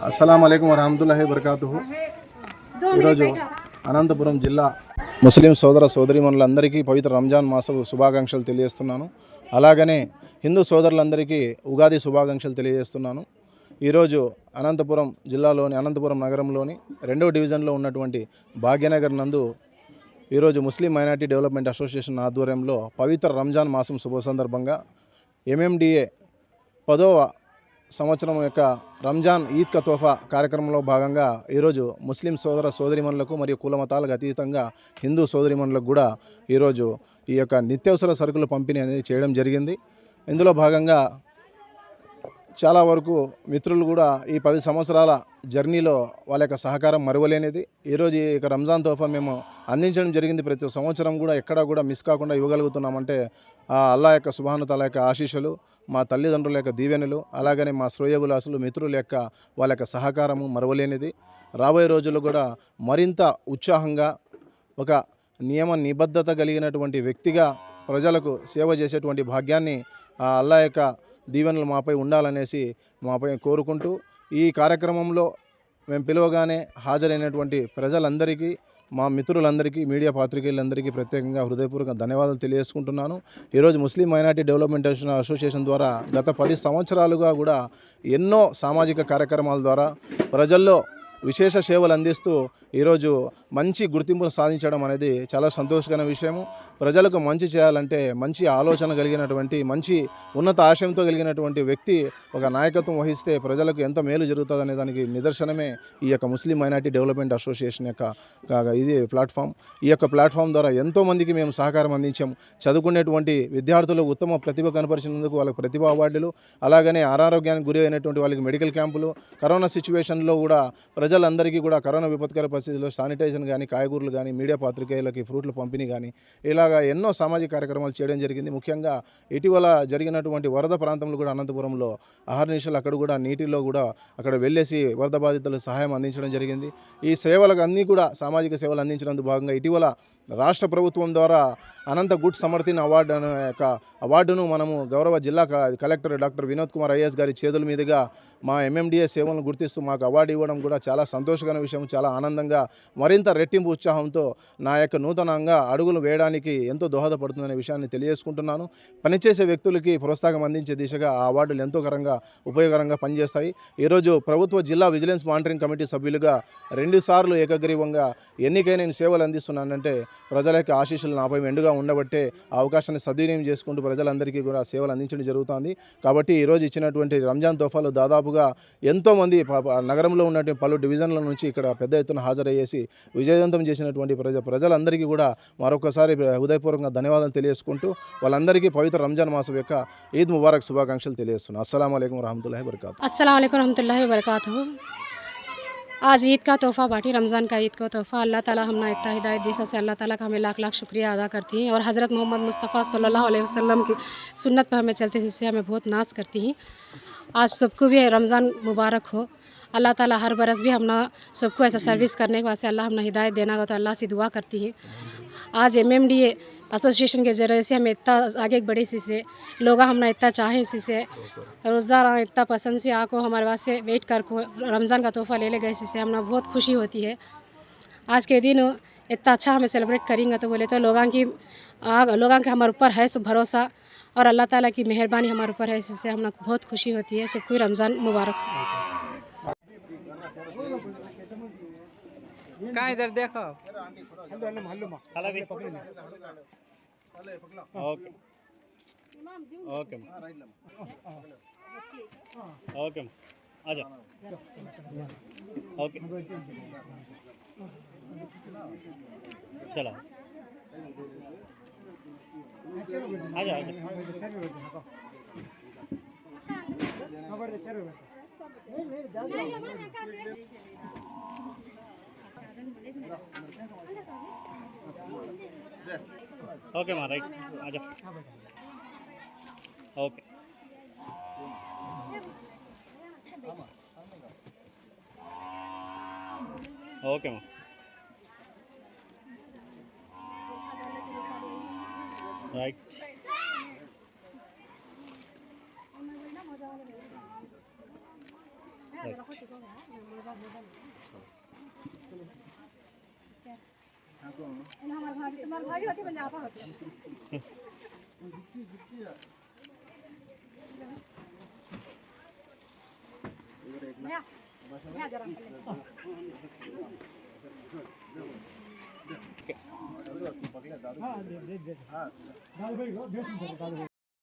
అస్సలాము అలైకుం వరహమతుల్లాహి వబరకాతుహు. ఈరోజు అనంతపురం జిల్లా ముస్లిం సోదర సోదరీమణులందరికీ పవిత్ర రంజాన్ మాస శుభాకాంక్షలు తెలియజేస్తున్నాను. అలాగనే హిందూ సోదరులందరికీ ఉగాది శుభాకాంక్షలు తెలియజేస్తున్నాను. ఈరోజు అనంతపురం జిల్లాలోని అనంతపురం నగరంలోని 2వ డివిజన్లో ఉన్నటువంటి భాగ్యనగర్ నందు ఈరోజు ముస్లిం మైనారిటీ డెవలప్మెంట్ అసోసియేషన్ ఆధ్వర్యంలో పవిత్ర రంజాన్ మాసం శుభ సందర్భంగా ఎంఎండిఏ 10వ సంవత్సరం యొక్క రంజాన్ ఈద్ కా తోఫా కార్యక్రమంలో భాగంగా ఈరోజు ముస్లిం సోదర సోదరిమణులకు మరియు కుల మతాలకు అతీతంగా హిందూ సోదరిమణులకు కూడా ఈరోజు ఈ యొక్క నిత్యావసర సరుకుల పంపిణీ అనేది చేయడం జరిగింది. ఇందులో భాగంగా చాలా వరకు మిత్రులు కూడా ఈ 10 సంవత్సరాల జర్నీలో వాళ్ళ యొక్క సహకారం మరువలేనిది. ఈరోజు ఈ యొక్క రంజాన్ తోఫా మేము అందించడం జరిగింది. ప్రతి సంవత్సరం కూడా ఎక్కడా కూడా మిస్ కాకుండా ఇవ్వగలుగుతున్నామంటే అల్లా యొక్క సుబ్హానహు తఆలా యొక్క ఆశీస్సులు, మా తల్లిదండ్రుల యొక్క దీవెనలు, అలాగనే మా శ్రేయోభిలాషులు మిత్రుల యొక్క వాళ్ళ యొక్క సహకారము మరువలేనిది. రాబోయే రోజుల్లో కూడా మరింత ఉత్సాహంగా ఒక నియమ నిబద్ధత కలిగినటువంటి వ్యక్తిగా ప్రజలకు సేవ చేసేటువంటి భాగ్యాన్ని అల్లా యొక్క దీవెనలు మాపై ఉండాలనేసి మాపై కోరుకుంటూ ఈ కార్యక్రమంలో మేము పిలవగానే హాజరైనటువంటి ప్రజలందరికీ, మా మిత్రులందరికీ, మీడియా పాత్రికేయులందరికీ ప్రత్యేకంగా హృదయపూర్వక ధన్యవాదాలు తెలియజేసుకుంటున్నాను. ఈరోజు ముస్లిం మైనారిటీ డెవలప్మెంట్ అసోసియేషన్ ద్వారా గత 10 సంవత్సరాలుగా కూడా ఎన్నో సామాజిక కార్యక్రమాల ద్వారా ప్రజల్లో విశేష సేవలు అందిస్తూ ఈరోజు మంచి గుర్తింపును సాధించడం అనేది చాలా సంతోషకరమైన విషయము. ప్రజలకు మంచి చేయాలంటే మంచి ఆలోచన కలిగినటువంటి, మంచి ఉన్నత ఆశయంతో కలిగినటువంటి వ్యక్తి ఒక నాయకత్వం వహిస్తే ప్రజలకు ఎంత మేలు జరుగుతుందనే దానికి నిదర్శనమే ఈ యొక్క ముస్లిం మైనారిటీ డెవలప్మెంట్ అసోసియేషన్ యొక్క ఇది ప్లాట్ఫామ్. ఈ యొక్క ప్లాట్ఫామ్ ద్వారా ఎంతోమందికి మేము సహకారం అందించాము. చదువుకునేటువంటి విద్యార్థులు ఉత్తమ ప్రతిభ కనపరిచినందుకు వాళ్ళకి ప్రతిభా అవార్డులు, అలాగనే అనారోగ్యానికి గురి అయినటువంటి వాళ్ళకి మెడికల్ క్యాంపులు, కరోనా సిచ్యువేషన్లో కూడా ప్రజలందరికీ కూడా కరోనా విపత్కర పరిస్థితుల్లో శానిటైజేషన్ కానీ, కాయగూరలు కానీ, మీడియా పాత్రికేయులకి ఫ్రూట్ల పంపిణీ కానీ, ఇలాగా ఎన్నో సామాజిక కార్యక్రమాలు చేయడం జరిగింది. ముఖ్యంగా ఇటీవల జరిగినటువంటి వరద ప్రాంతంలో కూడా అనంతపురంలో అహర్నిశలు అక్కడ కూడా నీటిలో కూడా అక్కడ వెళ్ళేసి వరద బాధితులకు సహాయం అందించడం జరిగింది. ఈ సేవలకు అన్నీ కూడా సామాజిక సేవలు అందించినందుకు భాగంగా ఇటీవల రాష్ట్ర ప్రభుత్వం ద్వారా అనంత గుడ్ సమర్థిన్ అవార్డు అనే యొక్క అవార్డును మనము గౌరవ జిల్లా collector doctor Vinod Kumar IAS గారి చేతుల మీదుగా మా ఎంఎండిఏ సేవలను గుర్తిస్తూ మాకు అవార్డు ఇవ్వడం కూడా చాలా సంతోషకరమైన విషయం. చాలా ఆనందంగా, మరింత రెట్టింపు ఉత్సాహంతో నా యొక్క నూతనంగా అడుగులు వేయడానికి ఎంతో దోహదపడుతుందనే విషయాన్ని తెలియజేసుకుంటున్నాను. పనిచేసే వ్యక్తులకి ప్రోత్సాహం అందించే దిశగా ఆ అవార్డులు ఎంతో ఉపయోగకరంగా పనిచేస్తాయి. ఈరోజు ప్రభుత్వ జిల్లా విజిలెన్స్ మానిటరింగ్ కమిటీ సభ్యులుగా 2 సార్లు ఏకగ్రీవంగా ఎన్నికై నేను సేవలు అందిస్తున్నానంటే ప్రజల యొక్క ఆశీస్సులు నాపై మెండుగా ఉండబట్టే ఆ అవకాశాన్ని సద్వినియోగం చేసుకుంటూ ప్రజలందరికీ కూడా సేవలు అందించడం జరుగుతుంది. కాబట్టి ఈరోజు ఇచ్చినటువంటి రంజాన్ తోఫాలు దాదాపుగా ఎంతోమంది నగరంలో ఉన్నటువంటి పలు డివిజన్ల నుంచి ఇక్కడ పెద్ద ఎత్తున హాజరయ్యేసి విజయవంతం చేసినటువంటి ప్రజలందరికీ కూడా మరొకసారి హృదయపూర్వకంగా ధన్యవాదాలు తెలియజేసుకుంటూ వాళ్ళందరికీ పవిత్ర రంజాన్ మాసం యొక్క ఈద్ ముబారక్ శుభాకాంక్షలు తెలియజేస్తున్నాను. అస్సలాము అలైకుం వరహమతుల్లాహి వబరకాతుహు. अस्सलाम वालेकुम रहमतुल्लाहि वबरकातुहू। आज ईद का तोहफ़ा बाटी, रमज़ान का ईद का तोहफ़ा। अल्लाह ताला हमने इतना हिदायत दी, सबसे अल्लाह ताला का हमें लाख लाख शुक्रिया अदा करती हैं। और हज़रत मोहम्मद मुस्तफ़ा सल्लल्लाहु अलैहि वसल्लम की सुन्नत पर हमें चलते, जिससे हमें बहुत नाज करती हैं। आज सबको भी रमज़ान मुबारक हो। अल्लाह ताला हर बरस भी हमने सबको ऐसा सर्विस करने के वास्ते अल्लाह हमने हिदायत देना हो, तो अल्लाह से दुआ करती है। आज MMDA एसोसिएशन के ज़रिए से हमें इतना आगे बढ़े, इसी से लोग हमने इतना चाहें, इसी से रोज़गार इतना पसंद से आको हमारे वास्ते वेट कर को रमज़ान का तोहफ़ा ले गए, इसी से हमें बहुत खुशी होती है। आज के दिन इतना अच्छा हमें सेलिब्रेट करेंगे तो बोले तो लोगों के हमारे ऊपर है सब भरोसा, और अल्लाह ताला की मेहरबानी हमारे ऊपर है, इससे हमें बहुत खुशी होती है। सबको रमज़ान मुबारक। कहाँ इधर देखो। ओके ओके ओके आजा ओके चलो आजा आजा ओके मां राइट आजा ओके ओके मां राइट हमारे भाभी तुम्हारे भाभी होती बन जाता होती या जरा हाँ